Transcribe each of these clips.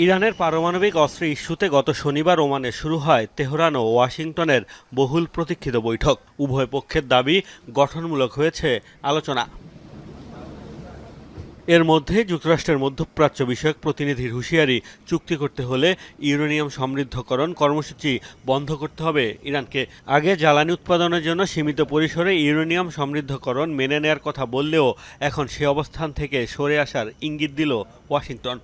ইরানের পারমাণবিক অস্ত্র ইস্যুতে গত শনিবার ওমানে শুরু হয় তেহরান ও ওয়াশিংটনের বহুল প্রতীক্ষিত বৈঠক। উভয় পক্ষের দাবি গঠনমূলক হয়েছে আলোচনা। এর মধ্যে যুক্তরাষ্ট্রের মধ্যপ্রাচ্য বিষয়ক প্রতিনিধির হুঁশিয়ারি, চুক্তি করতে হলে ইউরেনিয়াম সমৃদ্ধকরণ কর্মসূচি বন্ধ করতে হবে ইরানকে। আগে জ্বালানি উৎপাদনের জন্য সীমিত পরিসরে ইউরেনিয়াম সমৃদ্ধকরণ মেনে নেয়ার কথা বললেও এখন সে অবস্থান থেকে সরে আসার ইঙ্গিত দিল ওয়াশিংটন।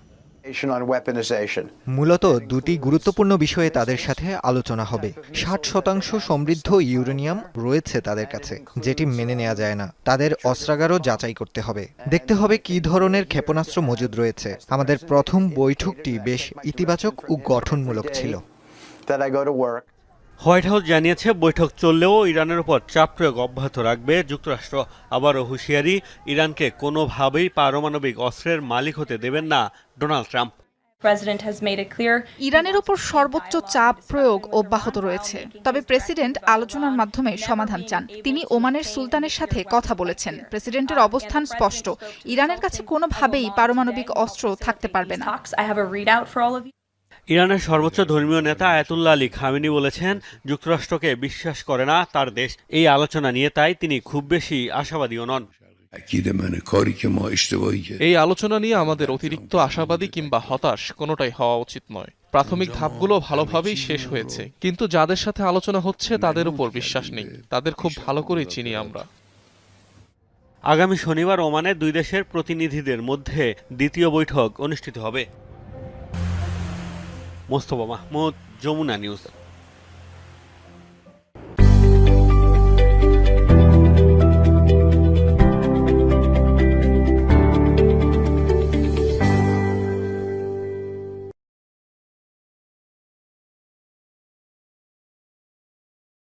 মূলত দুটি গুরুত্বপূর্ণ বিষয়ে তাদের সাথে আলোচনা হবে। 60% সমৃদ্ধ ইউরেনিয়াম রয়েছে তাদের কাছে, যেটি মেনে নেওয়া যায় না। তাদের অস্ত্রাগারও যাচাই করতে হবে, দেখতে হবে কী ধরনের ক্ষেপণাস্ত্র মজুদ রয়েছে। আমাদের প্রথম বৈঠকটি বেশ ইতিবাচক ও গঠনমূলক ছিল। হোয়াইট হাউস জানিয়েছে, বৈঠক চললেও ইরানের উপর চাপ প্রয়োগ অব্যাহত রাখবে যুক্তরাষ্ট্র। আবারও হুঁশিয়ারি, ইরানকে কোনোভাবেই পারমাণবিক অস্ত্রের মালিক হতে দেবেন না ডোনাল্ড ট্রাম্প। ইরানের উপর সর্বোচ্চ চাপ প্রয়োগ অব্যাহত রয়েছে, তবে প্রেসিডেন্ট আলোচনার মাধ্যমে সমাধান চান। তিনি ওমানের সুলতানের সাথে কথা বলেছেন। প্রেসিডেন্টের অবস্থান স্পষ্ট, ইরানের কাছে কোনোভাবেই পারমাণবিক অস্ত্র থাকতে পারবে না। ইরানের সর্বোচ্চ ধর্মীয় নেতা আয়াতুল্লাহ আলী খামেনি বলেছেন, যুক্তরাষ্ট্রকে বিশ্বাস করে না তার দেশ। এই আলোচনা নিয়ে তাই তিনি খুব বেশি আশাবাদীও নন। এই আলোচনা নিয়ে আমাদের অতিরিক্ত আশাবাদী কিংবা হতাশ কোনোটাই হওয়া উচিত নয়। প্রাথমিক ধাপগুলো ভালোভাবেই শেষ হয়েছে, কিন্তু যাদের সাথে আলোচনা হচ্ছে তাদের উপর বিশ্বাস নেই। তাদের খুব ভালো করেই চিনি আমরা। আগামী শনিবার ওমানে দুই দেশের প্রতিনিধিদের মধ্যে দ্বিতীয় বৈঠক অনুষ্ঠিত হবে। মোস্তফা মাহমুদ, যমুনা নিউজ।